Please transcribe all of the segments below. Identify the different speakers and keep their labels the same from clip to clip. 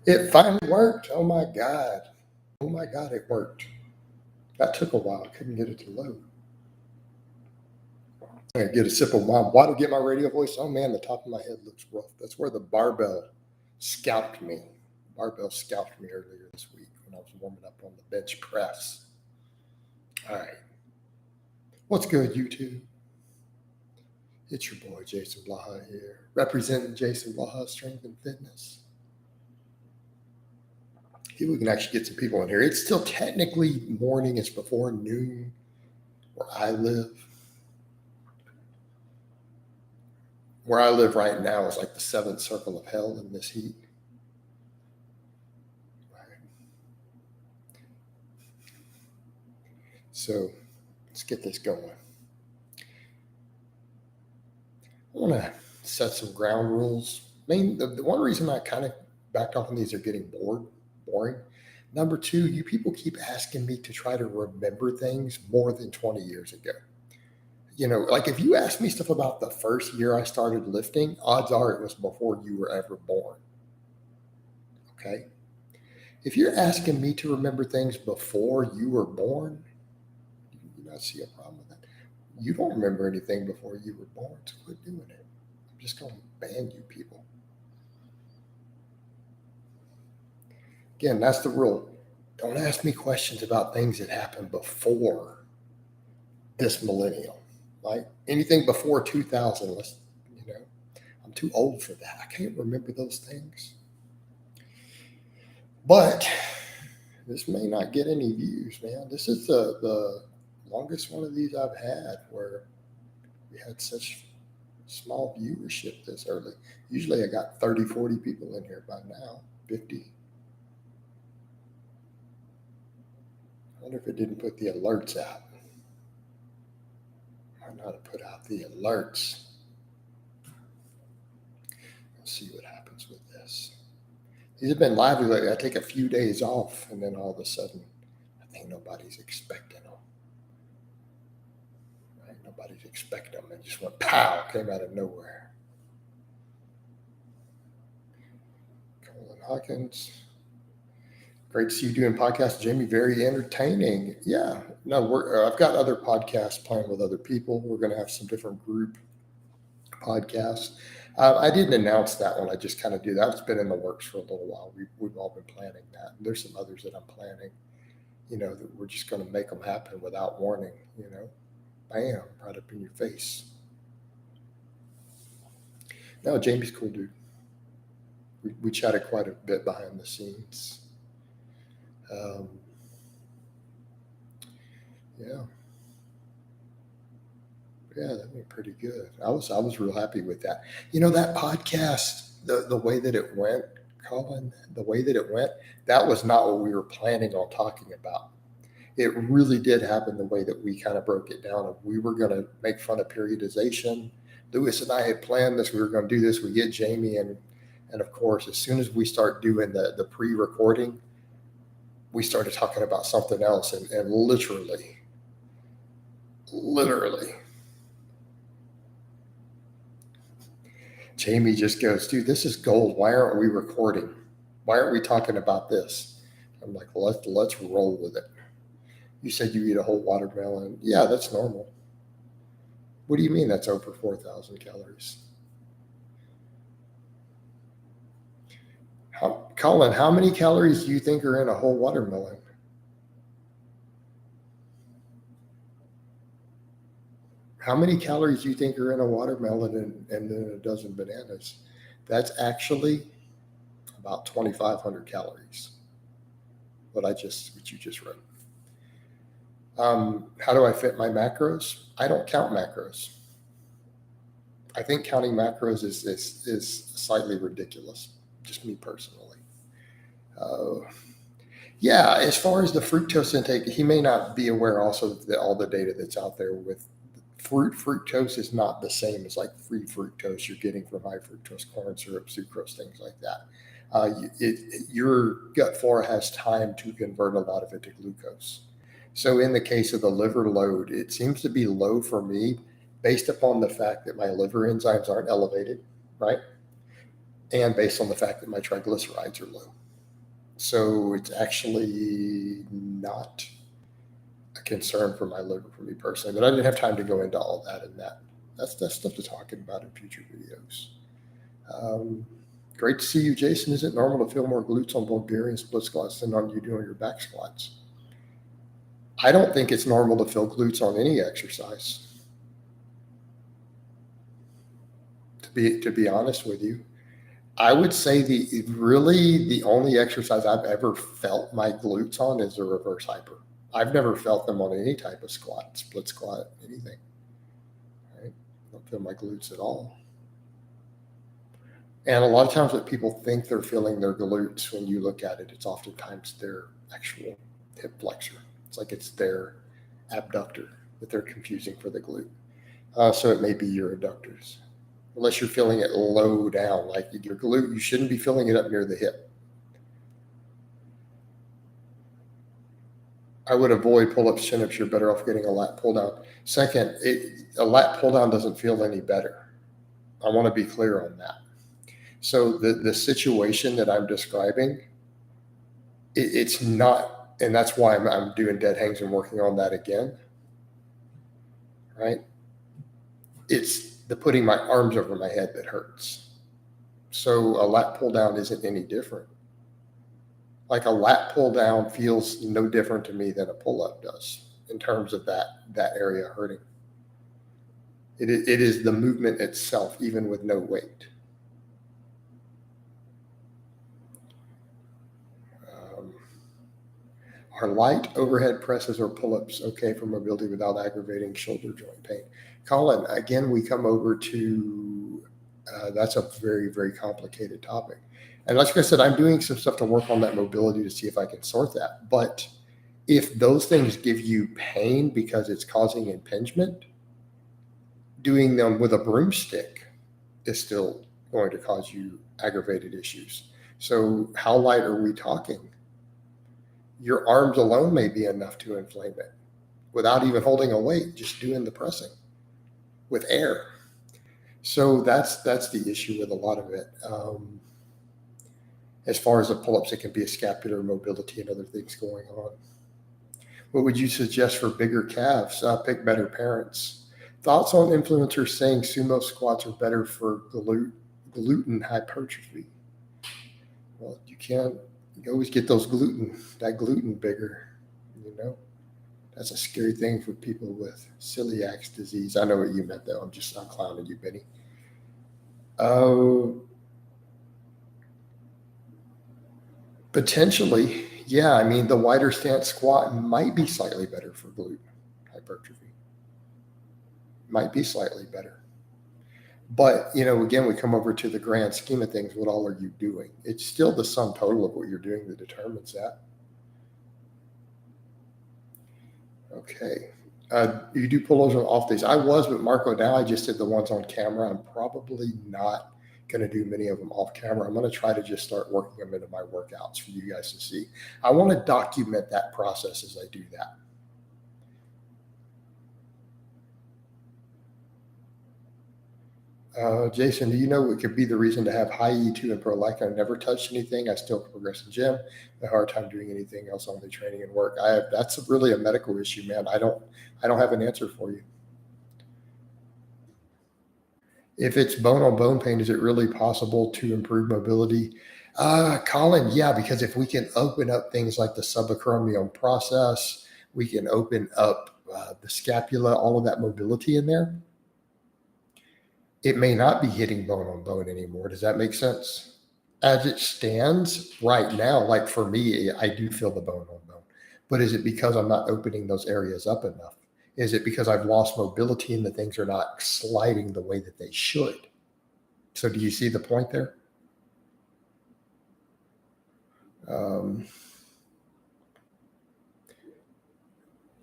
Speaker 1: It finally worked. Oh my God. Oh my God, it worked. That took a while. I couldn't get it to load. I get a sip of my water, get my radio voice. Oh man, the top of my head looks rough. That's where the barbell scalped me. Barbell scalped me earlier this week when I was warming up on the bench press. All right. What's good, YouTube? It's your boy, Jason Blaha here, representing Jason Blaha Strength and Fitness. Here we can actually get some people in here. It's still technically morning. It's before noon where I live. Where I live right now is like the seventh circle of hell in this heat. Right. So let's get this going. I want to set some ground rules. The one reason I kind of backed off on these are getting boring. Number two, you people keep asking me to try to remember things more than 20 years ago. You know, like if you ask me stuff about the first year I started lifting, odds are it was before you were ever born. Okay? If you're asking me to remember things before you were born, you do not see a problem with that. You don't remember anything before you were born, so quit doing it. I'm just going to ban you people. Again, that's the rule. Don't ask me questions about things that happened before this millennium. Like anything before 2000, I'm too old for that. I can't remember those things. But this may not get any views, man. This is the longest one of these I've had where we had such small viewership this early. Usually I got 30, 40 people in here by now, 50. I wonder if it didn't put the alerts out. I know how to put out the alerts. Let's see what happens with this. These have been lively lately. I take a few days off, and then all of a sudden, I think nobody's expecting them. Right? Nobody's expecting them. It just went pow, came out of nowhere. Colin Hawkins. Great to see you doing podcasts, Jamie. Very entertaining. Yeah. No, I've got other podcasts playing with other people. We're going to have some different group podcasts. I didn't announce that one. I just kind of do that. It's been in the works for a little while. We've all been planning that. And there's some others that I'm planning, that we're just going to make them happen without warning, bam, right up in your face. No, Jamie's cool, dude. We chatted quite a bit behind the scenes. Yeah, that'd be pretty good. I was real happy with that. That podcast, the way that it went, Colin, the way that it went, that was not what we were planning on talking about. It really did happen the way that we kind of broke it down. We were going to make fun of periodization. Lewis and I had planned this. We were going to do this. We get Jamie, and of course, as soon as we start doing the pre-recording, we started talking about something else, and literally, Jamie just goes, dude, this is gold. Why aren't we recording? Why aren't we talking about this? I'm like, well, let's roll with it. You said you eat a whole watermelon. Yeah, that's normal. What do you mean that's over 4,000 calories? Colin, how many calories do you think are in a whole watermelon? How many calories do you think are in a watermelon and then a dozen bananas? That's actually about 2,500 calories. What you just wrote. How do I fit my macros? I don't count macros. I think counting macros is slightly ridiculous, just me personally. Yeah, as far as the fructose intake, he may not be aware also that all the data that's out there with fructose is not the same as like free fructose you're getting from high fructose corn syrup, sucrose, things like that. Your gut flora has time to convert a lot of it to glucose. So in the case of the liver load, it seems to be low for me based upon the fact that my liver enzymes aren't elevated, right? and based on the fact that my triglycerides are low. So it's actually not a concern for my liver for me personally, but I didn't have time to go into all that, and that's stuff to talk about in future videos. Great to see you, Jason. Is it normal to feel more glutes on Bulgarian split squats than on you doing your back squats? I don't think it's normal to feel glutes on any exercise. To be honest with you, I would say the only exercise I've ever felt my glutes on is the reverse hyper. I've never felt them on any type of squat, split squat, anything. Right? I don't feel my glutes at all. And a lot of times, what people think they're feeling their glutes, when you look at it, it's oftentimes their actual hip flexor. It's like it's their abductor that they're confusing for the glute. So it may be your adductors. Unless you're feeling it low down, like your glute, you shouldn't be feeling it up near the hip. I would avoid pull-ups, chin-ups. You're better off getting a lat pull-down. Second, a lat pull-down doesn't feel any better. I want to be clear on that. So the situation that I'm describing, it's not, and that's why I'm doing dead hangs and working on that again, right? It's the putting my arms over my head that hurts. So a lat pull down isn't any different. Like a lat pull down feels no different to me than a pull up does in terms of that area hurting. It is the movement itself, even with no weight. Are light overhead presses or pull-ups okay for mobility without aggravating shoulder joint pain? Colin, again, we come over to that's a very, very complicated topic. And like I said, I'm doing some stuff to work on that mobility to see if I can sort that. But if those things give you pain because it's causing impingement, doing them with a broomstick is still going to cause you aggravated issues. So how light are we talking? Your arms alone may be enough to inflame it without even holding a weight, just doing the pressing with air. So that's the issue with a lot of it. As far as the pull-ups, it can be a scapular mobility and other things going on. What would you suggest for bigger calves? Pick better parents. Thoughts on influencers saying sumo squats are better for gluten hypertrophy? Well, you always get that gluten bigger, That's a scary thing for people with celiac disease. I know what you meant, though. I'm clowning you, Benny. Potentially, yeah. I mean, the wider stance squat might be slightly better for glute hypertrophy. Might be slightly better. But, again, we come over to the grand scheme of things. What all are you doing? It's still the sum total of what you're doing that determines that. Okay. You do pull-ups on off days. I was, but Marco, now I just did the ones on camera. I'm probably not going to do many of them off camera. I'm going to try to just start working them into my workouts for you guys to see. I want to document that process as I do that. Jason, do you know what could be the reason to have high E2 and prolactin? I've never touched anything. I still progress in gym. A hard time doing anything else, only training and work. That's really a medical issue, man. I don't have an answer for you. If it's bone on bone pain, is it really possible to improve mobility? Colin, yeah, because if we can open up things like the subacromial process, we can open up the scapula, all of that mobility in there. It may not be hitting bone on bone anymore. Does that make sense? As it stands right now, like for me, I do feel the bone on bone. But is it because I'm not opening those areas up enough? Is it because I've lost mobility and the things are not sliding the way that they should? So do you see the point there?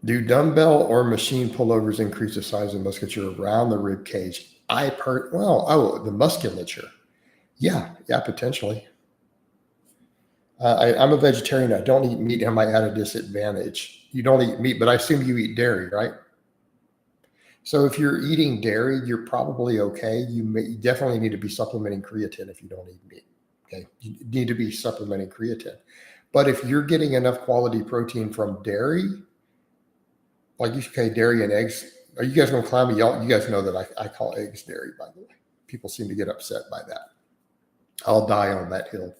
Speaker 1: Do dumbbell or machine pullovers increase the size of musculature around the rib cage? The musculature. Yeah, potentially. I'm a vegetarian. I don't eat meat. I might at a disadvantage. You don't eat meat, but I assume you eat dairy, right? So if you're eating dairy, you're probably okay. You definitely need to be supplementing creatine if you don't eat meat. Okay, you need to be supplementing creatine. But if you're getting enough quality protein from dairy, like okay, dairy and eggs, are you guys going to clown me? You guys know that I call eggs dairy, by the way. People seem to get upset by that. I'll die on that hill.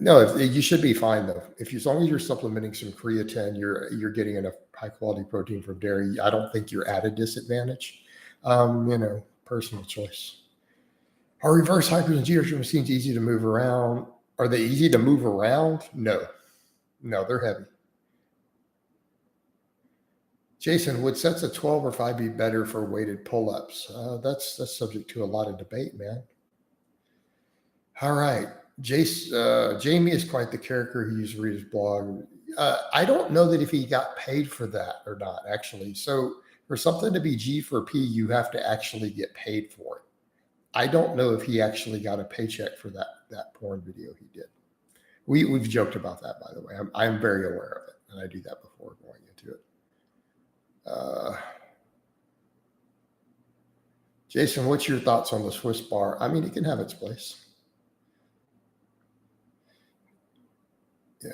Speaker 1: No, you should be fine though. As long as you're supplementing some creatine, you're getting enough high quality protein from dairy. I don't think you're at a disadvantage. Personal choice. Are reverse hypertension machines easy to move around? Are they easy to move around? No, they're heavy. Jason, would sets of 12 or 5 be better for weighted pull-ups? That's subject to a lot of debate, man. All right. Jamie is quite the character. He used to read his blog. I don't know that if he got paid for that or not, actually. So for something to be G for P, you have to actually get paid for it. I don't know if he actually got a paycheck for that porn video he did. We've joked about that, by the way. I'm very aware of it, and I do that before going into it. Jason, what's your thoughts on the Swiss bar? I mean, it can have its place. Yeah.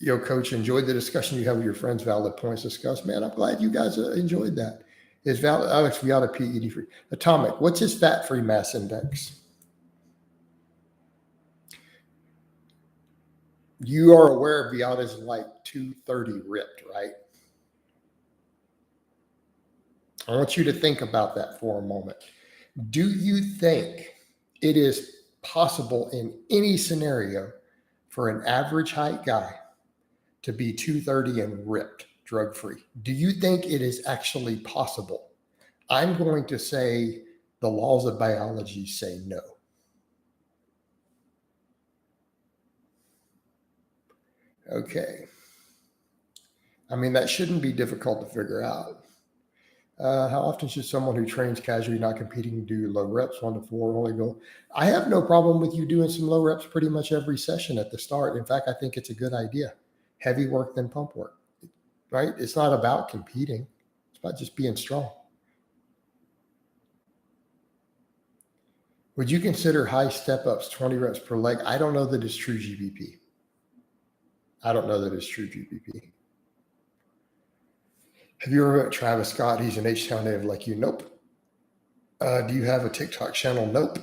Speaker 1: Yo, coach, enjoyed the discussion you have with your friends. Valid points discussed. Man, I'm glad you guys enjoyed that. Is Alex Viata PED free? Atomic, what's his fat-free mass index? You are aware Viata's like 230 ripped, right? I want you to think about that for a moment. Do you think it is possible in any scenario for an average height guy to be 230 and ripped, drug-free? Do you think it is actually possible? I'm going to say the laws of biology say no. Okay. I mean, that shouldn't be difficult to figure out. How often should someone who trains casually, not competing, do low reps, 1 to 4, only go? I have no problem with you doing some low reps pretty much every session at the start. In fact, I think it's a good idea. Heavy work, then pump work, right? It's not about competing. It's about just being strong. Would you consider high step-ups, 20 reps per leg? I don't know that it's true GBP. Have you ever met Travis Scott? He's an H-Town native like you. Nope. Do you have a TikTok channel? Nope.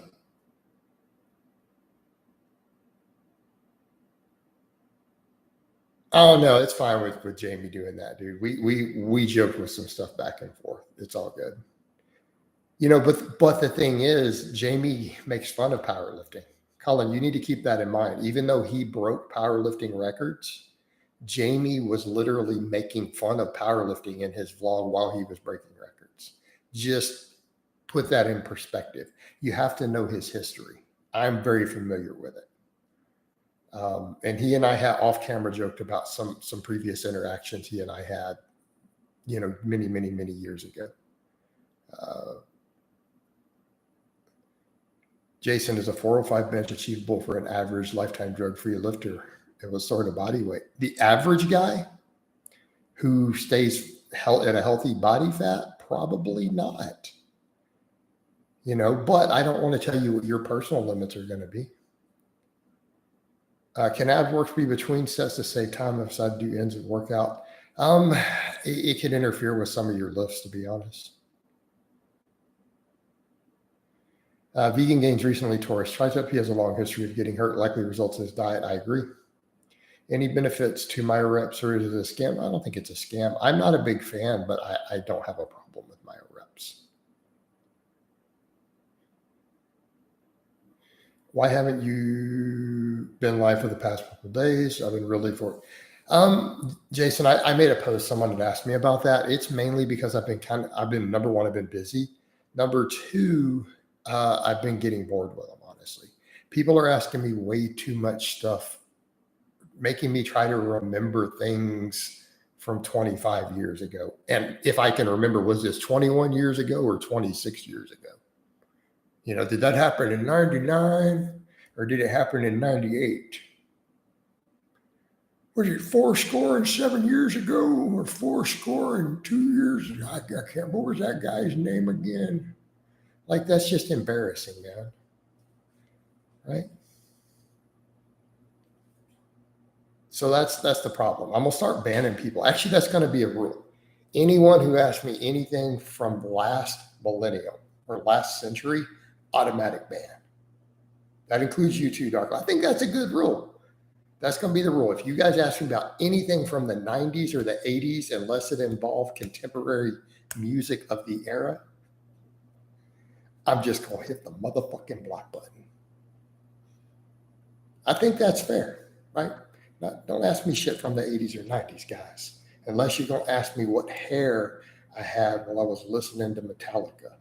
Speaker 1: Oh no, it's fine with Jamie doing that, dude. We joked with some stuff back and forth. It's all good. But the thing is, Jamie makes fun of powerlifting. Colin, you need to keep that in mind. Even though he broke powerlifting records, Jamie was literally making fun of powerlifting in his vlog while he was breaking records. Just put that in perspective. You have to know his history. I'm very familiar with it. And he and I had off-camera joked about some previous interactions he and I had, many, many, many years ago. Jason, is a 405 bench achievable for an average lifetime drug-free lifter? It was sort of body weight. The average guy who stays at a healthy body fat, probably not. But I don't want to tell you what your personal limits are going to be. Can ab work be between sets to save time if I do ends of workout? It can interfere with some of your lifts, to be honest. Vegan Gains recently tore his tricep. He has a long history of getting hurt, likely results in his diet. I agree. Any benefits to myo reps, or is it a scam? I don't think it's a scam. I'm not a big fan, but I don't have a problem with myo reps. Why haven't you been live for the past couple of days? I've been really Jason, I made a post. Someone had asked me about that. It's mainly because I've been number one, I've been busy. Number two, I've been getting bored with them, honestly. People are asking me way too much stuff, making me try to remember things from 25 years ago. And if I can remember, was this 21 years ago or 26 years ago? Did that happen in 99 or did it happen in 98? was it 4 score and 7 years ago or 4 score and 2 years? I can't, what was that guy's name again? Like, that's just embarrassing, man. Right? So that's the problem. I'm gonna start banning people. Actually, that's gonna be a rule. Anyone who asks me anything from last millennium or last century, automatic ban. That includes you too, Darko. I think that's a good rule. That's going to be the rule. If you guys ask me about anything from the 90s or the 80s, unless it involved contemporary music of the era, I'm just going to hit the motherfucking block button. I think that's fair, right? Don't ask me shit from the 80s or 90s, guys, unless you're going to ask me what hair I had while I was listening to Metallica.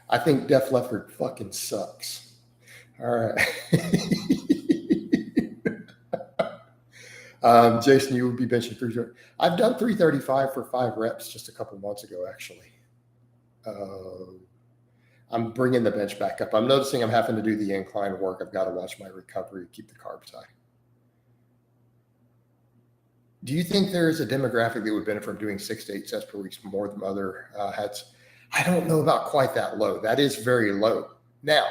Speaker 1: I think Def Leppard fucking sucks. All right. Jason, you would be benching 330. I've done 335 for 5 reps just a couple months ago, actually. I'm bringing the bench back up. I'm noticing I'm having to do the incline work. I've got to watch my recovery, keep the carbs high. Do you think there is a demographic that would benefit from doing 6 to 8 sets per week more than other heads? I don't know about quite that low. That is very low. Now,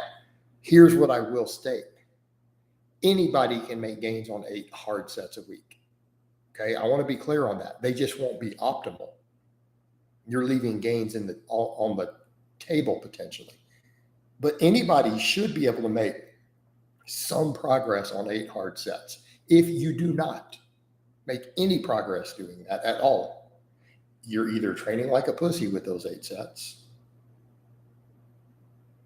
Speaker 1: here's what I will state. Anybody can make gains on 8 hard sets a week. Okay, I want to be clear on that. They just won't be optimal. You're leaving gains on the table potentially. But anybody should be able to make some progress on 8 hard sets. If you do not make any progress doing that at all, you're either training like a pussy with those 8 sets.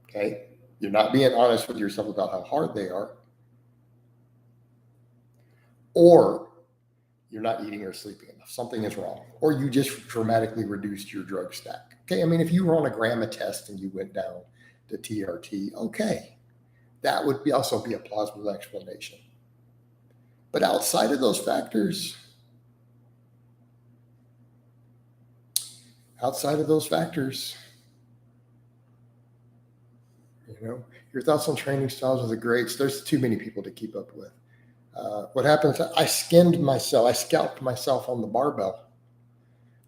Speaker 1: Okay, you're not being honest with yourself about how hard they are. Or you're not eating or sleeping enough. Something is wrong. Or you just dramatically reduced your drug stack. Okay, I mean, if you were on a gamma test and you went down to TRT, okay, that would also be a plausible explanation. But outside of those factors, your thoughts on training styles of the greats, there's too many people to keep up with. What happens, I scalped myself on the barbell.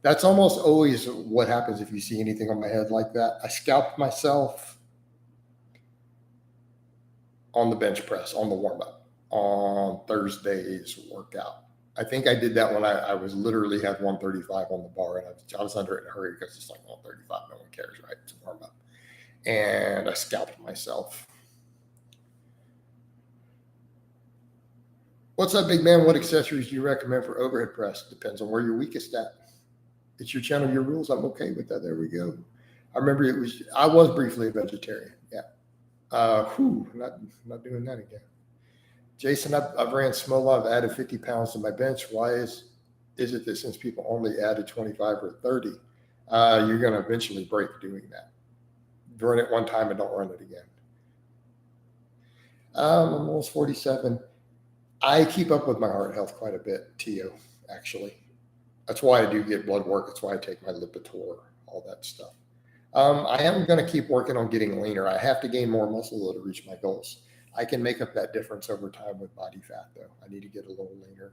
Speaker 1: That's almost always what happens if you see anything on my head like that. I scalped myself on the bench press, on the warm-up, on Thursday's workout. I think I did that when I was literally had 135 on the bar, and I was under it in a hurry because it's like 135, no one cares, right? It's a warm-up. And I scalped myself. What's up, big man? What accessories do you recommend for overhead press? Depends on where you're weakest at. It's your channel, your rules. I'm okay with that. There we go. I remember I was briefly a vegetarian. Yeah. Not doing that again. Jason, I've ran Smola. I've added 50 pounds to my bench. Why is it that since people only added 25 or 30, you're going to eventually break doing that? Run it one time and don't run it again. I'm almost 47. I keep up with my heart health quite a bit, Tio, actually. That's why I do get blood work. That's why I take my Lipitor, all that stuff. I am going to keep working on getting leaner. I have to gain more muscle though to reach my goals. I can make up that difference over time with body fat, though. I need to get a little leaner.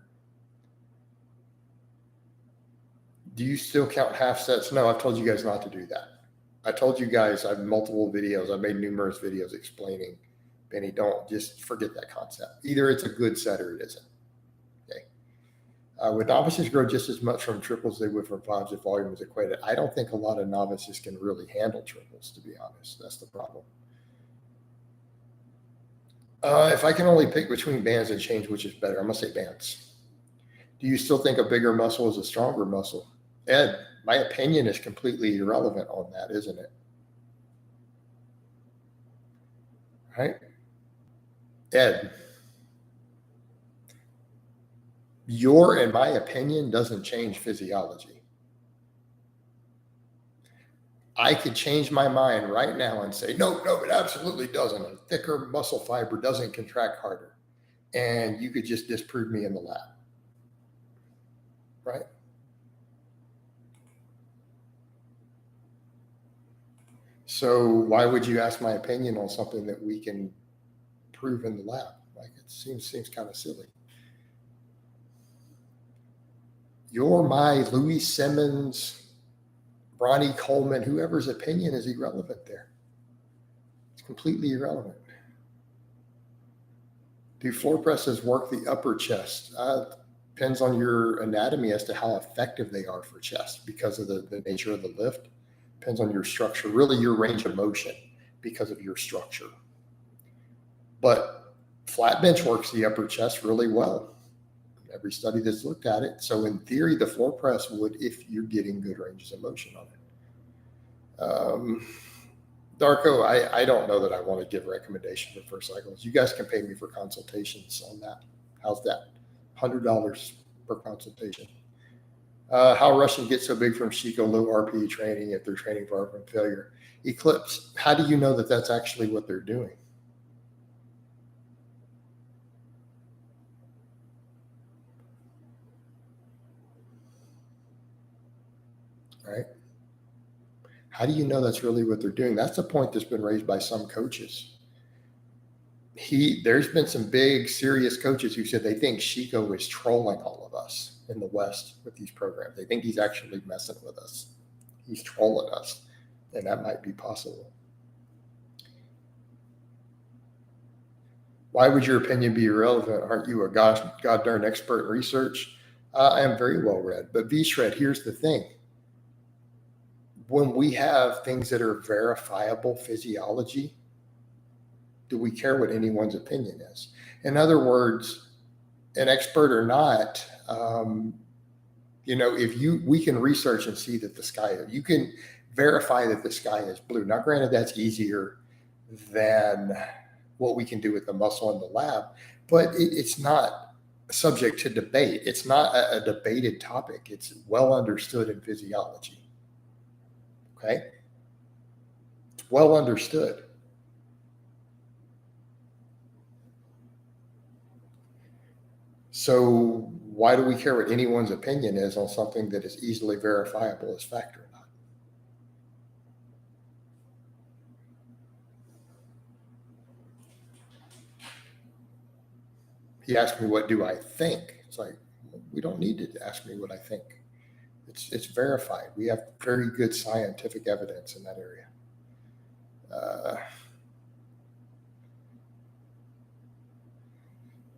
Speaker 1: Do you still count half sets? No, I've told you guys not to do that. I told you guys, I have multiple videos. I've made numerous videos explaining, Benny, don't just forget that concept. Either it's a good set or it isn't. Okay. Would novices grow just as much from triples as they would from fives if volume is equated? I don't think a lot of novices can really handle triples, to be honest. That's the problem. If I can only pick between bands and change which is better, I'm going to say bands. Do you still think a bigger muscle is a stronger muscle? Ed, my opinion is completely irrelevant on that, isn't it? Right? Ed, your and my opinion doesn't change physiology. I could change my mind right now and say, no, it absolutely doesn't. A thicker muscle fiber doesn't contract harder. And you could just disprove me in the lab. Right? So why would you ask my opinion on something that we can prove in the lab? Like it seems kind of silly. Your, my, Louis Simmons, Ronnie Coleman, whoever's opinion is irrelevant there. It's completely irrelevant. Do floor presses work the upper chest? Depends on your anatomy as to how effective they are for chest because of the nature of the lift. Depends on your structure, really your range of motion because of your structure. But flat bench works the upper chest really well. Every study that's looked at it. So in theory, the floor press would if you're getting good ranges of motion on it. Darko, I don't know that I want to give recommendations for first cycles. You guys can pay me for consultations on that. How's that? $100 per consultation. How Russian gets so big from Chico low RPE training if they're training far from failure. Eclipse, how do you know that that's actually what they're doing? Right? How do you know that's really what they're doing? That's a point that's been raised by some coaches. There's been some big, serious coaches who said they think Chico is trolling all of us in the West with these programs. They think he's actually messing with us. He's trolling us, and that might be possible. Why would your opinion be irrelevant? Aren't you a god darn expert in research? I am very well read. But V-Shred, here's the thing. When we have things that are verifiable physiology, do we care what anyone's opinion is? In other words, an expert or not, we can research and see that the sky, you can verify that the sky is blue. Now, granted, that's easier than what we can do with the muscle in the lab, but it's not subject to debate. It's not a debated topic. It's well understood in physiology. Okay? It's well understood. So why do we care what anyone's opinion is on something that is easily verifiable as fact or not? He asked me, what do I think? It's like, we don't need to ask me what I think. It's verified. We have very good scientific evidence in that area.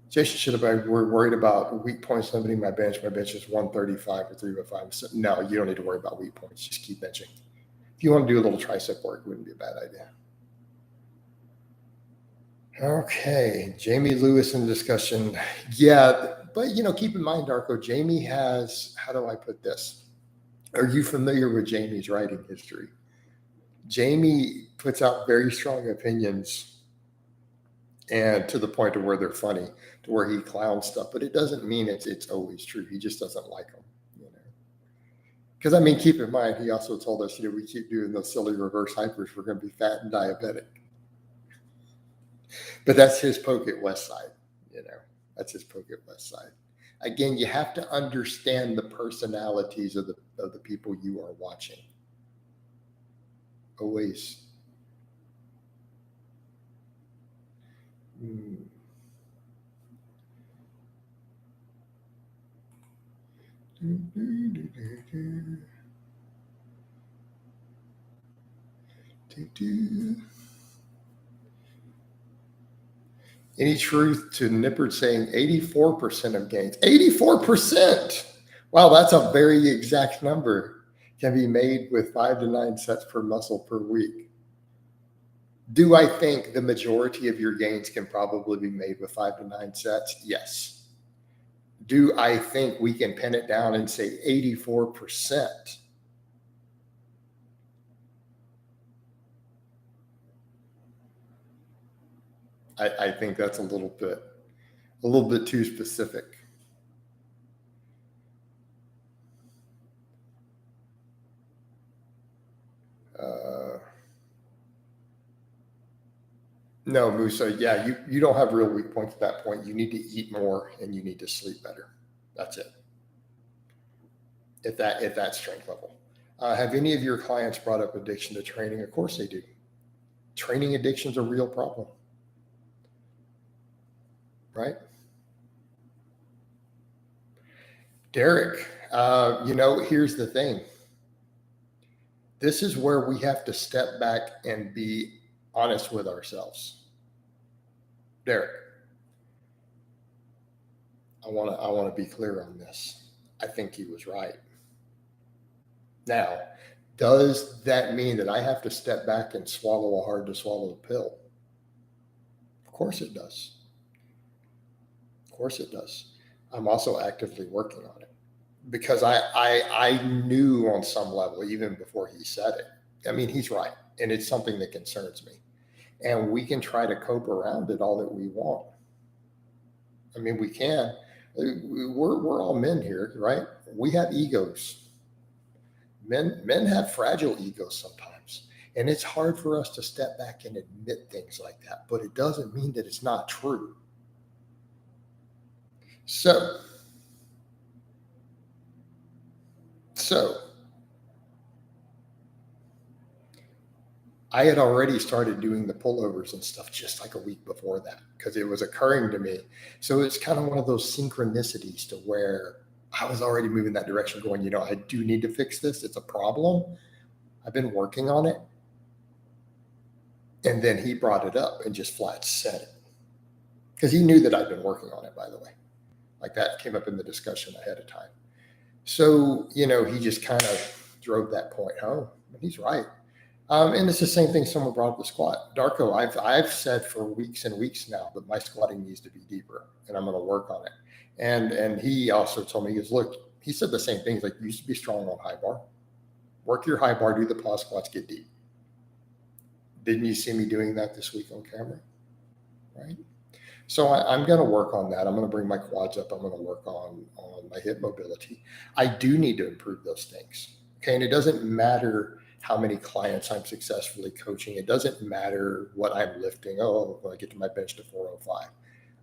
Speaker 1: Jason should have been worried about weak points limiting my bench. My bench is 135 or 305. So no, you don't need to worry about weak points. Just keep benching. If you want to do a little tricep work, it wouldn't be a bad idea. Okay, Jamie Lewis in the discussion. Yeah, but keep in mind, Darko, Jamie has, how do I put this? Are you familiar with Jamie's writing history? Jamie puts out very strong opinions, and to the point of where they're funny, to where he clowns stuff, but it doesn't mean it's always true. He just doesn't like them, Because keep in mind, he also told us, we keep doing those silly reverse hypers, we're going to be fat and diabetic. But that's his poke at West Side, That's his poke at West Side. Again, you have to understand the personalities of the people you are watching. Always. Any truth to Nippert saying 84% of gains? 84%! Wow, that's a very exact number. Can be made with 5 to 9 sets per muscle per week. Do I think the majority of your gains can probably be made with 5 to 9 sets? Yes. Do I think we can pin it down and say 84%? I think that's a little bit too specific. No, Musa. Yeah, you don't have real weak points at that point. You need to eat more and you need to sleep better. That's it. At that strength level. Have any of your clients brought up addiction to training? Of course they do. Training addiction is a real problem. right? Derek, here's the thing. This is where we have to step back and be honest with ourselves. Derek, I want to be clear on this. I think he was right. Now, does that mean that I have to step back and swallow a hard to swallow pill? Of course it does. Of course it does. I'm also actively working on it because I knew on some level, even before he said it. I mean, he's right. And it's something that concerns me. And we can try to cope around it all that we want. I mean, we can. We're all men here, right? We have egos. Men have fragile egos sometimes. And it's hard for us to step back and admit things like that. But it doesn't mean that it's not true. So I had already started doing the pullovers and stuff just like a week before that because it was occurring to me. So it's kind of one of those synchronicities to where I was already moving that direction going, I do need to fix this. It's a problem. I've been working on it. And then he brought it up and just flat said it because he knew that I'd been working on it, by the way. Like that came up in the discussion ahead of time. So, he just kind of drove that point home. And he's right. And it's the same thing someone brought up the squat. Darko, I've said for weeks and weeks now that my squatting needs to be deeper and I'm going to work on it. And he also told me, he said the same things like you used to be strong on high bar. Work your high bar, do the pause squats, get deep. Didn't you see me doing that this week on camera? Right? So I'm going to work on that. I'm going to bring my quads up. I'm going to work on my hip mobility. I do need to improve those things. Okay. And it doesn't matter how many clients I'm successfully coaching. It doesn't matter what I'm lifting. Oh, I get to my bench to 405.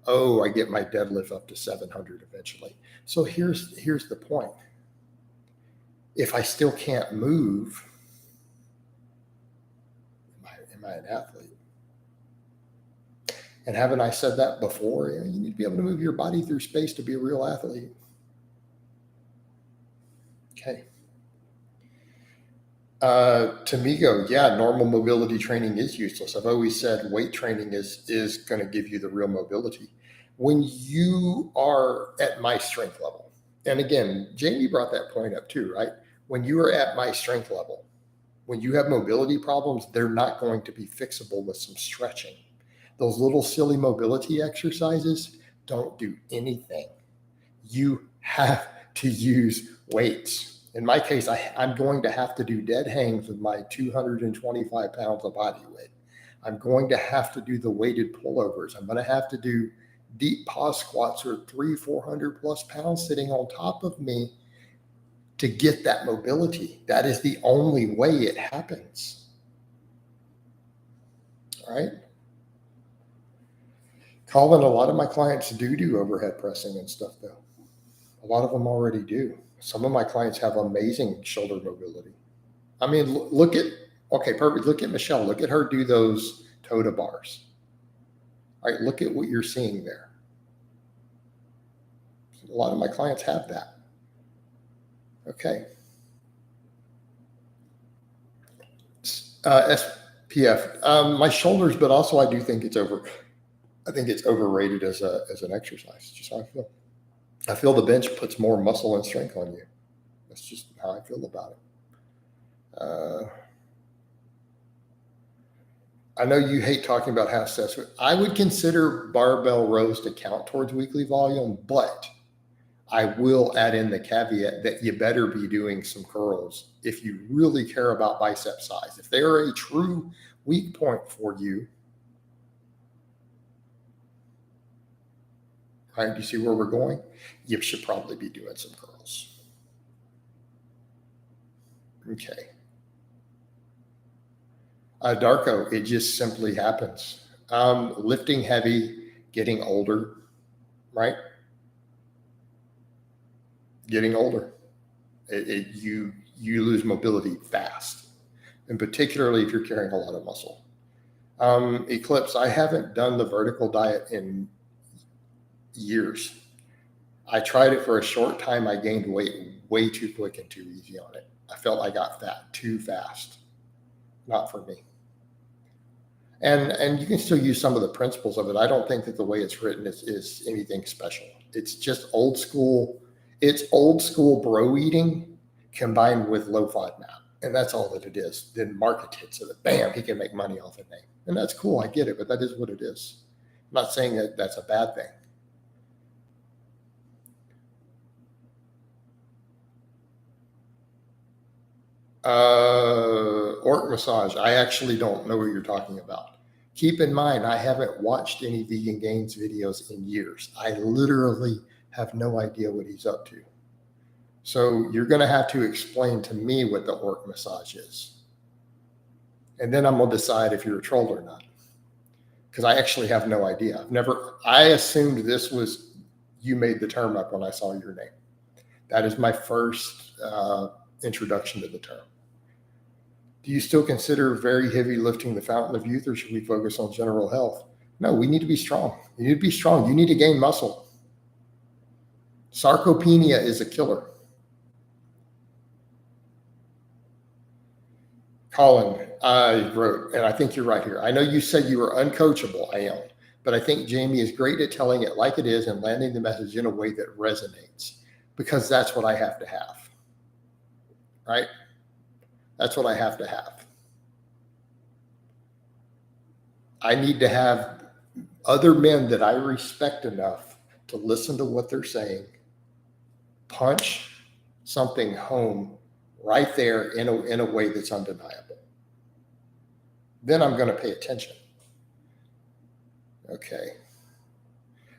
Speaker 1: Oh, I get my deadlift up to 700 eventually. So here's the point. If I still can't move, am I an athlete? And haven't I said that before? You need to be able to move your body through space to be a real athlete. Okay. Tamigo, yeah, normal mobility training is useless. I've always said weight training is going to give you the real mobility. When you are at my strength level, and again, Jamie brought that point up too, right? When you are at my strength level, when you have mobility problems, they're not going to be fixable with some stretching. Those little silly mobility exercises don't do anything. You have to use weights. In my case, I'm going to have to do dead hangs with my 225 pounds of body weight. I'm going to have to do the weighted pullovers. I'm going to have to do deep pause squats or 400 plus pounds sitting on top of me to get that mobility. That is the only way it happens. All right. Colin, a lot of my clients do overhead pressing and stuff though. A lot of them already do. Some of my clients have amazing shoulder mobility. I mean, perfect. Look at Michelle. Look at her do those toe-to bars. All right, look at what you're seeing there. A lot of my clients have that. Okay. SPF. My shoulders, but also I do think it's overrated as an exercise. Just how I feel. I feel the bench puts more muscle and strength on you. That's just how I feel about it. I know you hate talking about half sets. I would consider barbell rows to count towards weekly volume, but I will add in the caveat that you better be doing some curls if you really care about bicep size. If they are a true weak point for you, right? Do you see where we're going? You should probably be doing some curls. Okay. Darko, it just simply happens. Lifting heavy, getting older, right? Getting older. You lose mobility fast, and particularly if you're carrying a lot of muscle. Eclipse, I haven't done the vertical diet in years. I tried it for a short time. I gained weight way too quick and too easy on it. I felt I got fat too fast. Not for me. And you can still use some of the principles of it. I don't think that the way it's written is anything special. It's just old school. It's old school bro eating combined with low FODMAP. And that's all that it is. Then market hits it. Bam, he can make money off the name. And that's cool. I get it, but that is what it is. I'm not saying that that's a bad thing. Orc massage. I actually don't know what you're talking about. Keep in mind, I haven't watched any Vegan Gains videos in years. I literally have no idea what he's up to. So you're going to have to explain to me what the orc massage is. And then I'm going to decide if you're a troll or not. Because I actually have no idea. I assumed this was, you made the term up when I saw your name. That is my first introduction to the term. Do you still consider very heavy lifting the fountain of youth, or should we focus on general health? No, we need to be strong. You need to be strong. You need to gain muscle. Sarcopenia is a killer. Colin, I wrote, and I think you're right here. I know you said you were uncoachable. I am. But I think Jamie is great at telling it like it is and landing the message in a way that resonates, because that's what I have to have. Right? That's what I have to have. I need to have other men that I respect enough to listen to what they're saying, punch something home right there in a way that's undeniable. Then I'm going to pay attention. Okay.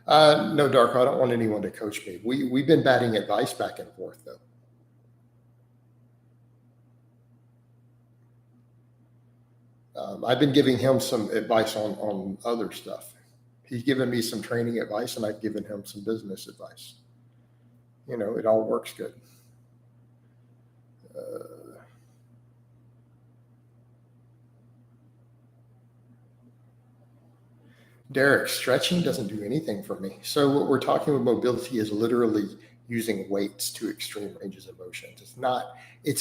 Speaker 1: No, Darko, I don't want anyone to coach me. We've been batting advice back and forth, though. I've been giving him some advice on other stuff. He's given me some training advice, and I've given him some business advice. You know, it all works good. Derek, stretching doesn't do anything for me. So what we're talking about mobility is literally using weights to extreme ranges of motion. It's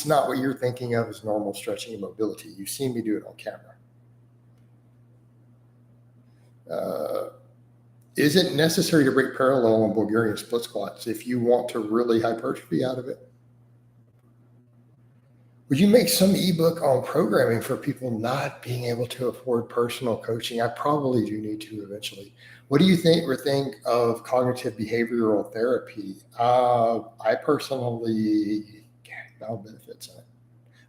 Speaker 1: not what you're thinking of as normal stretching and mobility. You've seen me do it on camera. Is it necessary to break parallel on Bulgarian split squats if you want to really hypertrophy out of it? Would you make some ebook on programming for people not being able to afford personal coaching? I probably do need to eventually. What do you think of cognitive behavioral therapy? I personally found benefits in it.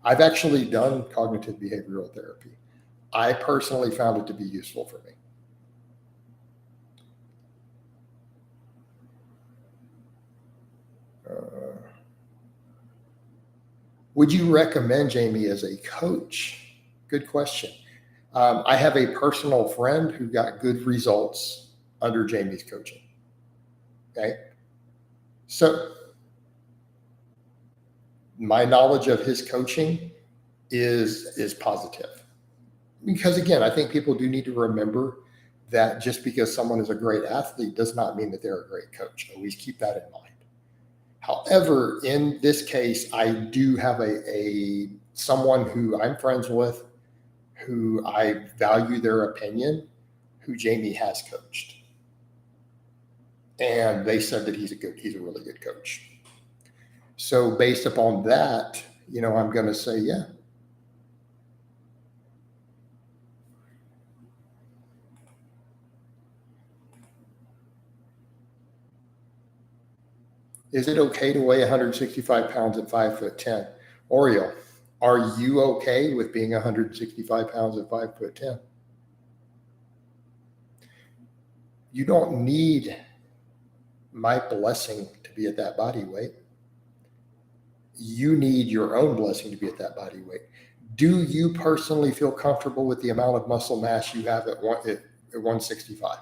Speaker 1: I've actually done cognitive behavioral therapy. I personally found it to be useful for me. Would you recommend Jamie as a coach? Good question. I have a personal friend who got good results under Jamie's coaching. Okay. So my knowledge of his coaching is positive. Because again, I think people do need to remember that just because someone is a great athlete does not mean that they're a great coach. Always keep that in mind. However, in this case, I do have someone who I'm friends with, who I value their opinion, who Jamie has coached. And they said that he's a really good coach. So based upon that, I'm going to say, yeah. Is it okay to weigh 165 pounds at 5'10"? Oriole, are you okay with being 165 pounds at 5'10"? You don't need my blessing to be at that body weight. You need your own blessing to be at that body weight. Do you personally feel comfortable with the amount of muscle mass you have at 165?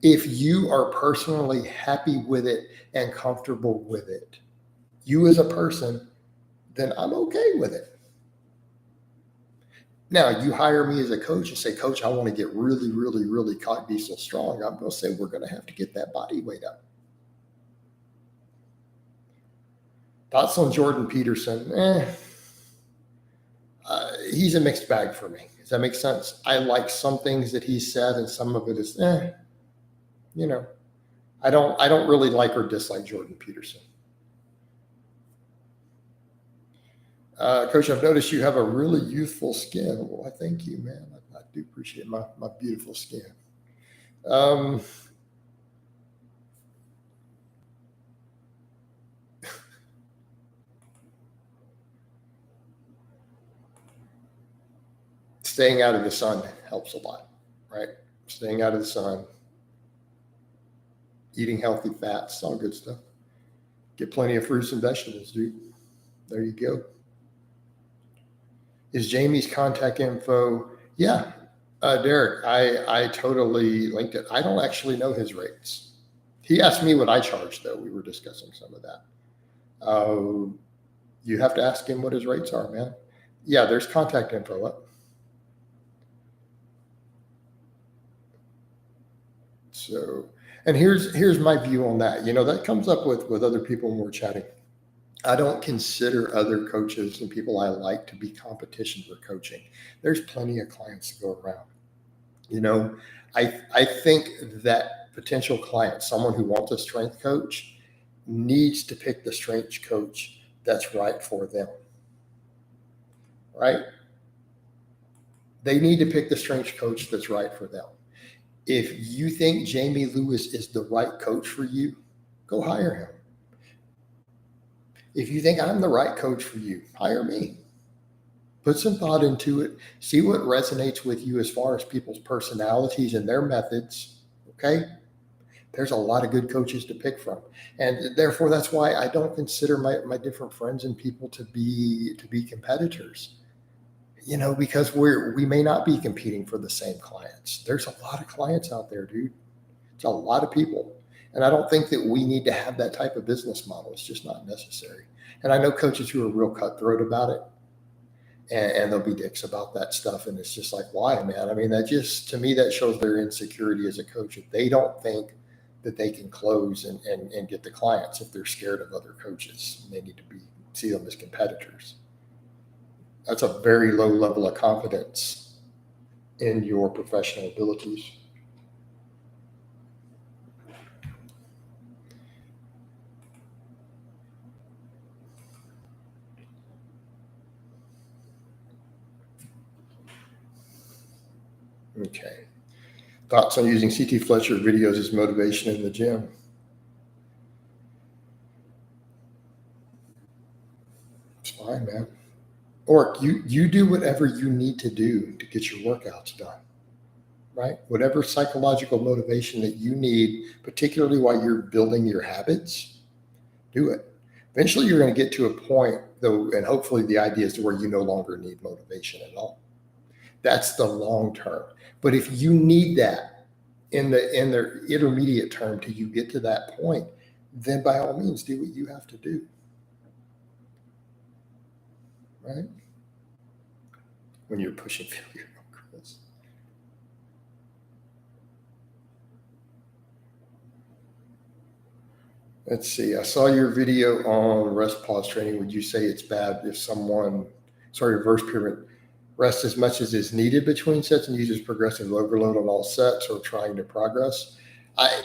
Speaker 1: If you are personally happy with it and comfortable with it, you as a person, then I'm okay with it. Now, you hire me as a coach and say, Coach, I want to get really, really, really diesel strong. I'm going to say, we're going to have to get that body weight up. Thoughts on Jordan Peterson? He's a mixed bag for me. Does that make sense? I like some things that he said, and some of it is, you know, I don't really like or dislike Jordan Peterson. Coach, I've noticed you have a really youthful skin. Well, I thank you, man. I do appreciate my beautiful skin. Staying out of the sun helps a lot, right? Staying out of the sun, eating healthy fats, all good stuff. Get plenty of fruits and vegetables, dude. There you go. Is Jamie's contact info? Yeah, Derek, I totally linked it. I don't actually know his rates. He asked me what I charge, though. We were discussing some of that. You have to ask him what his rates are, man. Yeah, there's contact info up. So, and here's my view on that. That comes up with other people when we're chatting. I don't consider other coaches and people I like to be competition for coaching. There's plenty of clients to go around. I think that potential client, someone who wants a strength coach, needs to pick the strength coach that's right for them. Right? They need to pick the strength coach that's right for them. If you think Jamie Lewis is the right coach for you, go hire him. If you think I'm the right coach for you, hire me. Put some thought into it. See what resonates with you as far as people's personalities and their methods. Okay? There's a lot of good coaches to pick from. And therefore, that's why I don't consider my different friends and people to be competitors. Because we may not be competing for the same clients. There's a lot of clients out there, dude. It's a lot of people. And I don't think that we need to have that type of business model. It's just not necessary. And I know coaches who are real cutthroat about it, and they'll be dicks about that stuff. And it's just like, why, man? I mean, to me, that shows their insecurity as a coach. If they don't think that they can close and get the clients, if they're scared of other coaches, they need to see them as competitors. That's a very low level of confidence in your professional abilities. Okay. Thoughts on using CT Fletcher videos as motivation in the gym? It's fine, man. Or you do whatever you need to do to get your workouts done, right? Whatever psychological motivation that you need, particularly while you're building your habits, do it. Eventually, you're going to get to a point, though, and hopefully the idea is to where you no longer need motivation at all. That's the long term. But if you need that in the intermediate term till you get to that point, then by all means, do what you have to do. Right? When you're pushing failure, Chris. Let's see. I saw your video on rest pause training. Would you say it's bad if reverse pyramid, rest as much as is needed between sets and uses progressive overload on all sets or trying to progress?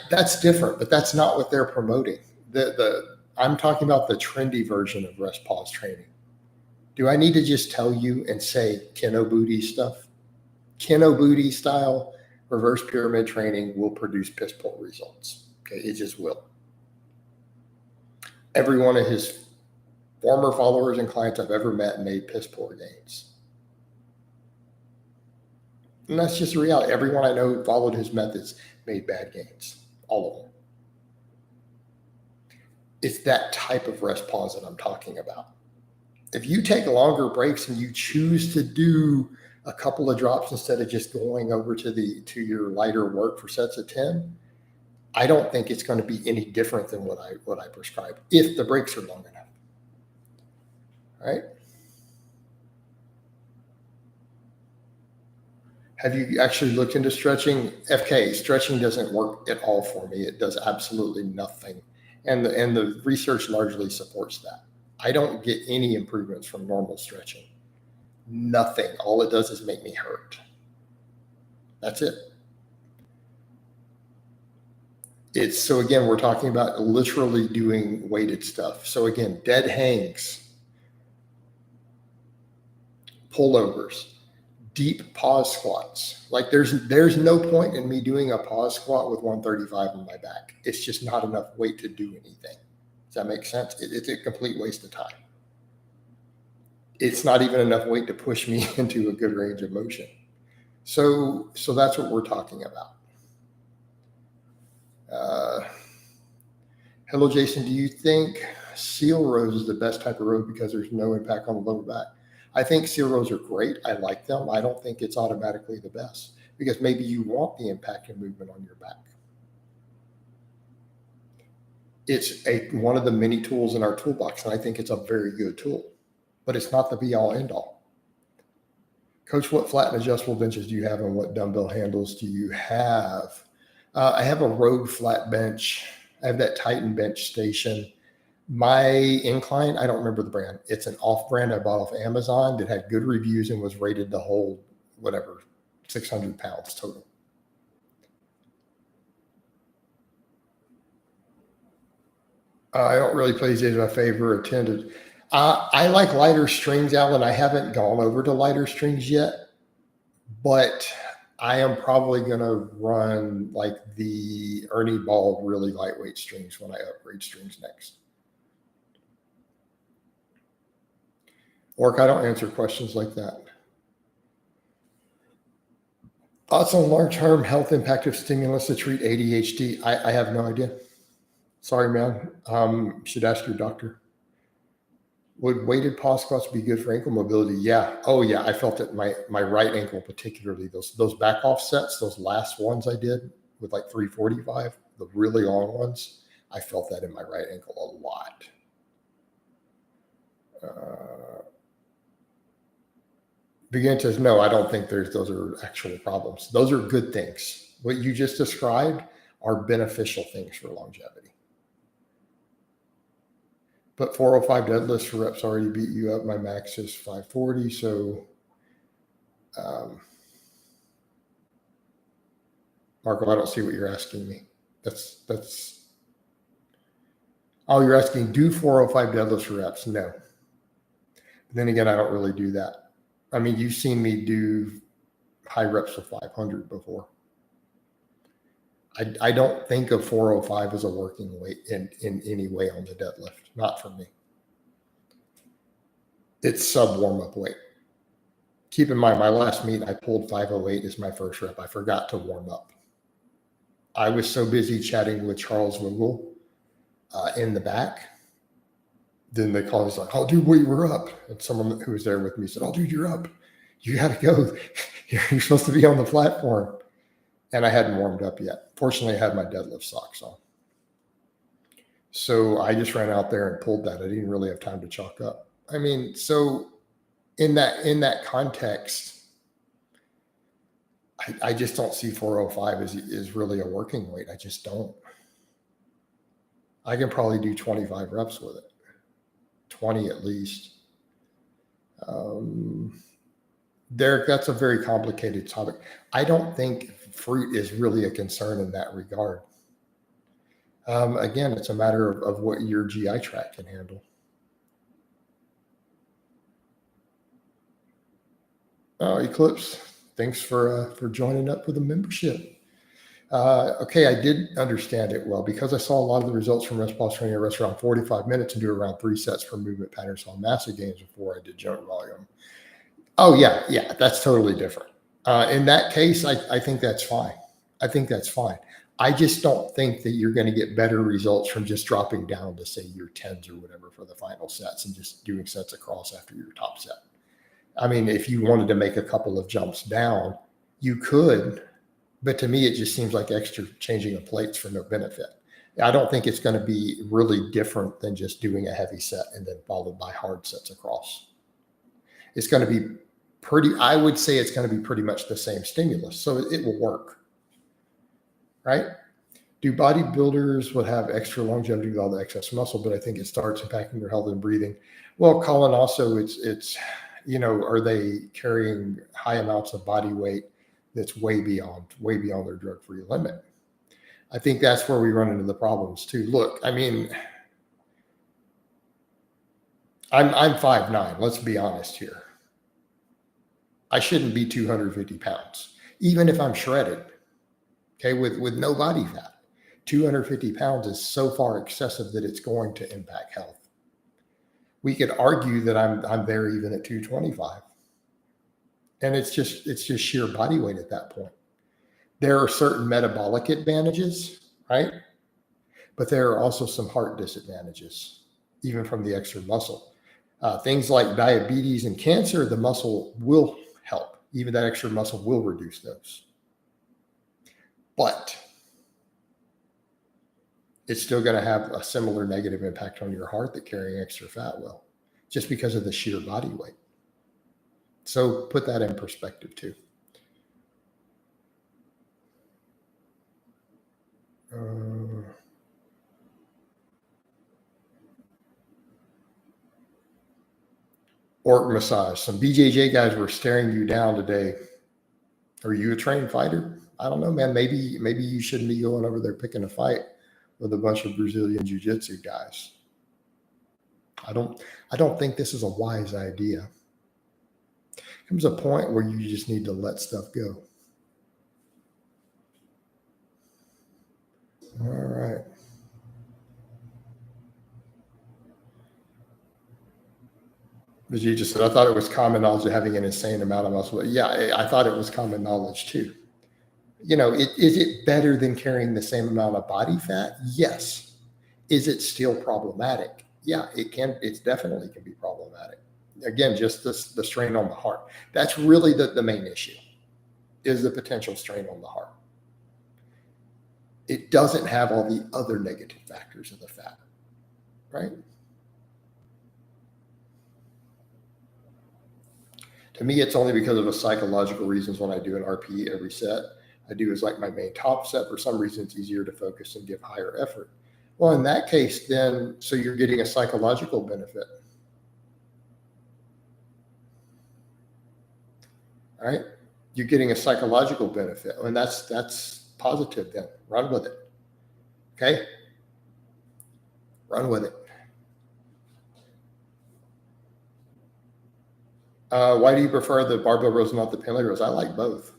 Speaker 1: That's different, but that's not what they're promoting. I'm talking about the trendy version of rest pause training. Do I need to just tell you and say Keno Booty stuff? Keno Booty style reverse pyramid training will produce piss poor results. Okay, it just will. Every one of his former followers and clients I've ever met made piss poor gains. And that's just the reality. Everyone I know who followed his methods made bad gains. All of them. It's that type of rest pause that I'm talking about. If you take longer breaks and you choose to do a couple of drops instead of just going over to your lighter work for sets of 10, I don't think it's going to be any different than what I prescribe if the breaks are long enough. Right? Have you actually looked into stretching? FK, stretching doesn't work at all for me. It does absolutely nothing. And the research largely supports that. I don't get any improvements from normal stretching. Nothing. All it does is make me hurt. That's it. So again, we're talking about literally doing weighted stuff. So again, dead hangs, pullovers, deep pause squats. Like there's no point in me doing a pause squat with 135 on my back. It's just not enough weight to do anything. Does that make sense? It's a complete waste of time. It's not even enough weight to push me into a good range of motion. So that's what we're talking about. Hello, Jason. Do you think seal rows is the best type of row because there's no impact on the lower back? I think seal rows are great. I like them. I don't think it's automatically the best because maybe you want the impact and movement on your back. It's one of the many tools in our toolbox, and I think it's a very good tool, but it's not the be all end all. Coach, what flat and adjustable benches do you have and what dumbbell handles do you have? I have a Rogue flat bench. I have that Titan bench station. My incline, I don't remember the brand. It's an off brand I bought off Amazon that had good reviews and was rated to hold whatever, 600 pounds total. I don't really play these days in my favor or tended. I like lighter strings, Alan. I haven't gone over to lighter strings yet, but I am probably going to run like the Ernie Ball really lightweight strings when I upgrade strings next. Orc, I don't answer questions like that. Thoughts on long-term health impact of stimulus to treat ADHD? I have no idea. Sorry, man. Should ask your doctor. Would weighted pause squats be good for ankle mobility? Yeah. Oh, yeah. I felt it my right ankle particularly. Those back off sets, those last ones I did with like 345, the really long ones, I felt that in my right ankle a lot. Begin says, no, I don't think those are actual problems. Those are good things. What you just described are beneficial things for longevity. But 405 deadlifts for reps already beat you up. My max is 540. So, Marco, I don't see what you're asking me. Oh, you're asking, do 405 deadlifts for reps? No. Then again, I don't really do that. I mean, you've seen me do high reps of 500 before. I don't think of 405 as a working weight in any way on the deadlift. Not for me. It's sub warm-up weight. Keep in mind, my last meet, I pulled 508 as my first rep. I forgot to warm up. I was so busy chatting with Charles Wiggle in the back. Then they called me, he's like, oh, dude, we were up. And someone who was there with me said, oh, dude, you're up. You got to go. You're supposed to be on the platform. And I hadn't warmed up yet. Fortunately, I had my deadlift socks on. So I just ran out there and pulled that. I didn't really have time to chalk up. I mean, so in that context, I just don't see 405 is really a working weight. I just don't. I can probably do 25 reps with it, 20 at least. Derek, that's a very complicated topic. I don't think fruit is really a concern in that regard. Again, it's a matter of what your GI tract can handle. Oh, Eclipse, thanks for joining up with a membership. Okay, I did understand it well because I saw a lot of the results from rest pause training. I rest around 45 minutes and do around 3 sets per movement pattern. Saw massive gains before I did joint volume. Oh, yeah, that's totally different. In that case, I think that's fine. I think that's fine. I just don't think that you're going to get better results from just dropping down to, say, your 10s or whatever for the final sets and just doing sets across after your top set. I mean, if you wanted to make a couple of jumps down, you could, but to me, it just seems like extra changing of plates for no benefit. I don't think it's going to be really different than just doing a heavy set and then followed by hard sets across. It's going to be I would say it's going to be pretty much the same stimulus. So it will work, right? Do bodybuilders would have extra longevity with all the excess muscle, but I think it starts impacting their health and breathing. Well, Colin, also it's, are they carrying high amounts of body weight that's way beyond their drug-free limit? I think that's where we run into the problems too. Look, I mean, I'm 5'9". Let's be honest here. I shouldn't be 250 pounds, even if I'm shredded, okay, with no body fat. 250 pounds is so far excessive that it's going to impact health. We could argue that I'm there even at 225. And it's just sheer body weight at that point. There are certain metabolic advantages, right? But there are also some heart disadvantages, even from the extra muscle. Things like diabetes and cancer, the muscle will help. Even that extra muscle will reduce those. But it's still going to have a similar negative impact on your heart that carrying extra fat will, just because of the sheer body weight. So put that in perspective too. Orc massage. Some BJJ guys were staring you down today. Are you a trained fighter? I don't know, man. Maybe you shouldn't be going over there picking a fight with a bunch of Brazilian jiu-jitsu guys. I don't think this is a wise idea. Comes a point where you just need to let stuff go. All right. Vegeta said, I thought it was common knowledge of having an insane amount of muscle. Yeah, I thought it was common knowledge too. Is it better than carrying the same amount of body fat? Yes. Is it still problematic? Yeah, it definitely can be problematic. Again, just the strain on the heart. That's really the main issue, is the potential strain on the heart. It doesn't have all the other negative factors of the fat, right? To me, it's only because of the psychological reasons when I do an RPE every set. I do as like my main top set. For some reason, it's easier to focus and give higher effort. Well, in that case, then, so you're getting a psychological benefit. All right? You're getting a psychological benefit. And that's positive then. Run with it. Okay? Run with it. Why do you prefer the barbell rows, not the pendlay rows? I like both.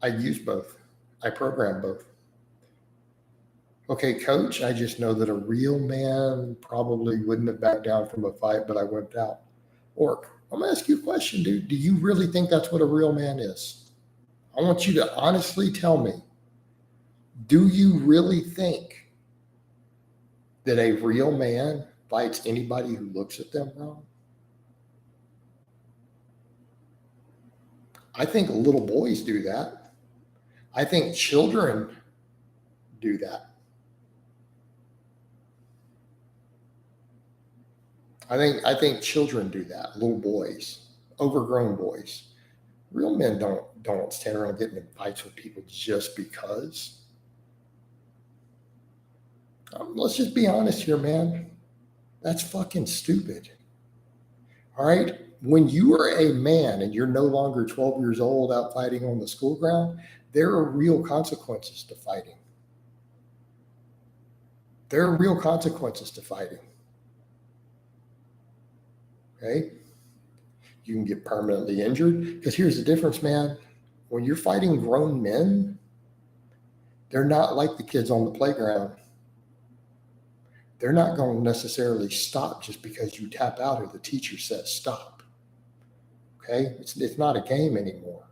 Speaker 1: I use both. I program both. Okay, coach, I just know that a real man probably wouldn't have backed down from a fight, but I went out. Orc, I'm going to ask you a question, dude. Do you really think that's what a real man is? I want you to honestly tell me, do you really think that a real man fights anybody who looks at them wrong? I think little boys do that. I think children do that. I think children do that. Little boys, overgrown boys. Real men don't stand around getting in fights with people just because. Let's just be honest here, man. That's fucking stupid. All right? When you are a man and you're no longer 12 years old out fighting on the school ground, there are real consequences to fighting. There are real consequences to fighting. Okay? You can get permanently injured. Because here's the difference, man. When you're fighting grown men, they're not like the kids on the playground. They're not going to necessarily stop just because you tap out or the teacher says stop. Okay? It's not a game anymore.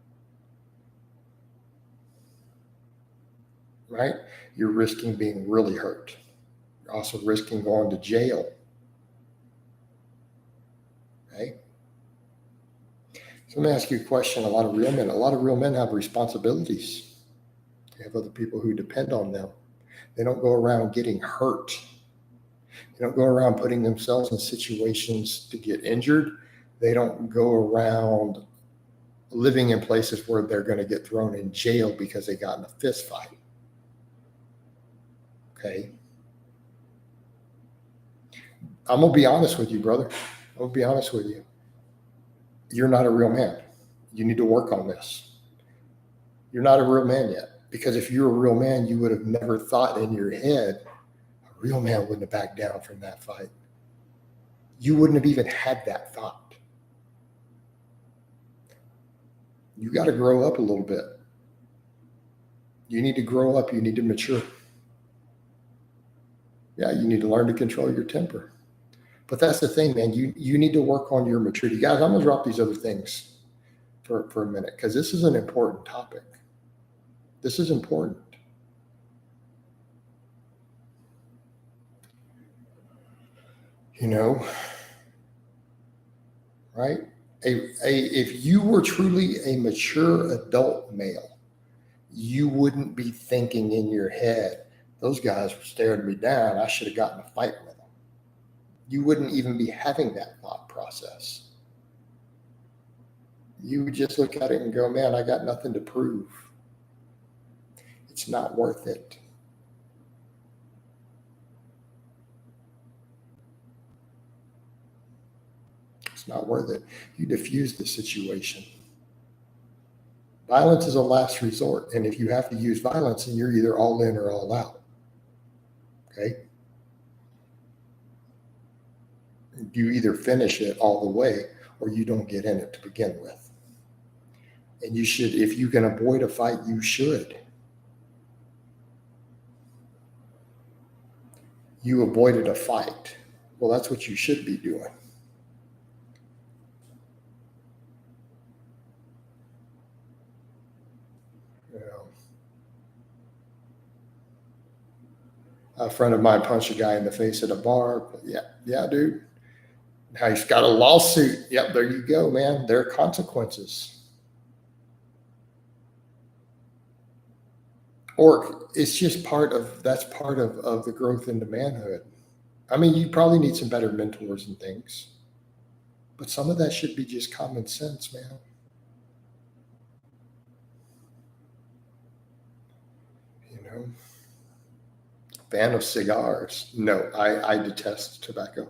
Speaker 1: Right? You're risking being really hurt. You're also risking going to jail. Okay? So let me ask you a question. A lot of real men have responsibilities. They have other people who depend on them. They don't go around getting hurt. They don't go around putting themselves in situations to get injured They don't go around living in places where they're going to get thrown in jail because they got in a fist fight. Okay. I'm going to be honest with you, brother. I'm going to be honest with you. You're not a real man. You need to work on this. You're not a real man yet. Because if you're a real man, you would have never thought in your head, a real man wouldn't have backed down from that fight. You wouldn't have even had that thought. You got to grow up a little bit. You need to grow up. You need to mature. Yeah, you need to learn to control your temper. But that's the thing, man. You need to work on your maturity. Guys, I'm going to drop these other things for a minute because this is an important topic. This is important. You know, right? If you were truly a mature adult male, you wouldn't be thinking in your head, those guys were staring me down. I should have gotten a fight with them. You wouldn't even be having that thought process. You would just look at it and go, man, I got nothing to prove. It's not worth it. It's not worth it. You diffuse the situation. Violence is a last resort. And if you have to use violence, then you're either all in or all out. Okay? You either finish it all the way or you don't get in it to begin with. And you should, if you can avoid a fight, you should. You avoided a fight. Well, that's what you should be doing. A friend of mine punched a guy in the face at a bar. Yeah, dude. Now he's got a lawsuit. Yep, there you go, man. There are consequences. Or it's just that's part of the growth into manhood. I mean, you probably need some better mentors and things. But some of that should be just common sense, man. You know? Fan of cigars? No, I detest tobacco.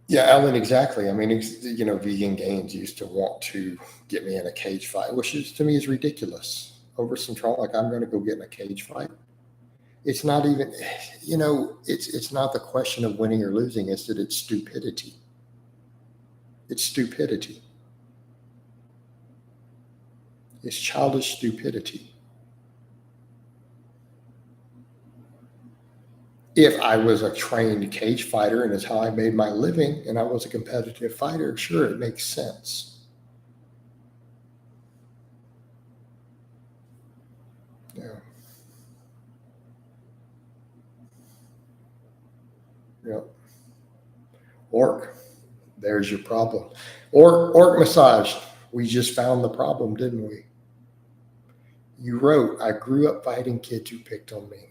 Speaker 1: Yeah, Alan, exactly. I mean, Vegan Gains used to want to get me in a cage fight, which to me is ridiculous. Over some trauma, like I'm going to go get in a cage fight. It's not even, it's not the question of winning or losing. It's that it's stupidity. It's stupidity. It's childish stupidity. If I was a trained cage fighter and it's how I made my living and I was a competitive fighter, sure, it makes sense. Yeah. Yep. Orc, there's your problem. Orc massage. We just found the problem, didn't we? You wrote, I grew up fighting kids who picked on me.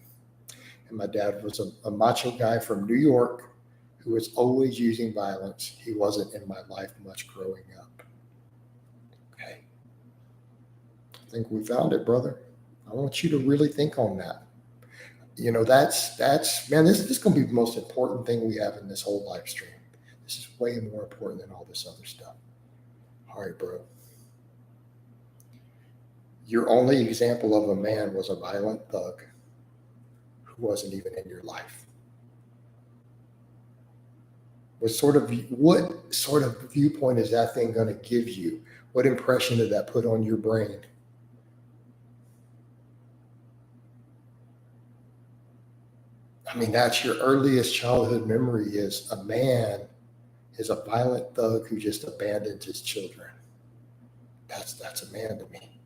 Speaker 1: And my dad was a macho guy from New York who was always using violence. He wasn't in my life much growing up. Okay. I think we found it, brother. I want you to really think on that. That's man, this is going to be the most important thing we have in this whole live stream. This is way more important than all this other stuff. All right, bro. Your only example of a man was a violent thug who wasn't even in your life. What sort of viewpoint is that thing going to give you? What impression did that put on your brain? I mean, that's your earliest childhood memory is a man is a violent thug who just abandoned his children. That's a man to me.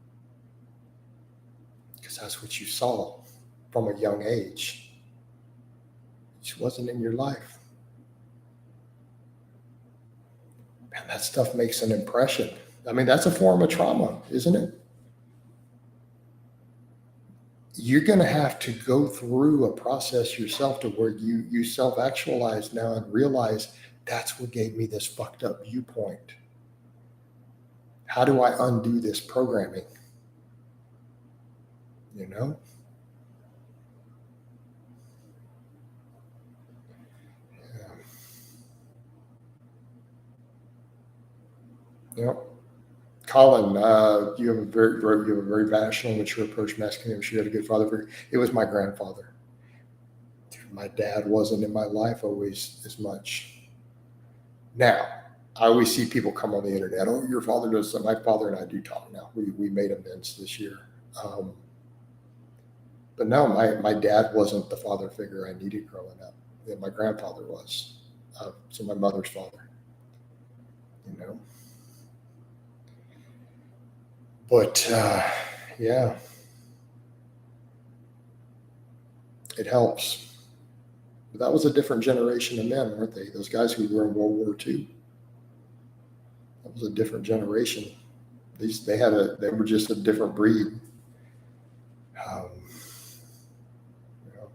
Speaker 1: Because that's what you saw from a young age. It just wasn't in your life. Man, that stuff makes an impression. I mean, that's a form of trauma, isn't it? you're going to have to go through a process yourself to where you self-actualize now and realize that's what gave me this fucked up viewpoint. How do I undo this programming? You know? Yeah. Yep. Colin, you have a very rational, mature approach to masculinity. I'm sure you had a good father. It was my grandfather. My dad wasn't in my life always as much. Now, I always see people come on the internet. Oh, your father does something. My father and I do talk now. We made amends this year. But no, my dad wasn't the father figure I needed growing up. Yeah, my grandfather was. So my mother's father, you know. But yeah, it helps. But that was a different generation of men, weren't they? Those guys who were in World War II. That was a different generation. They were just a different breed. Um, you know.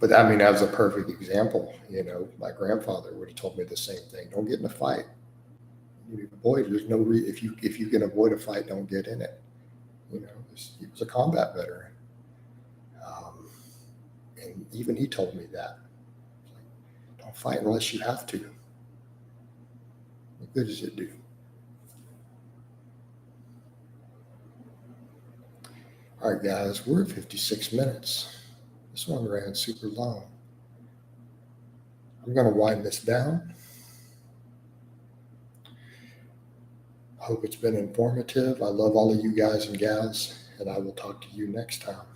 Speaker 1: But I mean, that was a perfect example. You know, my grandfather would have told me the same thing: don't get in a fight. You avoid. There's no if you can avoid a fight, don't get in it. You know, he was a combat veteran, um, and even he told me that. Don't fight unless you have to. What good does it do? All right, guys, we're at 56 minutes. This one ran super long. I'm going to wind this down. Hope it's been informative. I love all of you guys and gals, and I will talk to you next time.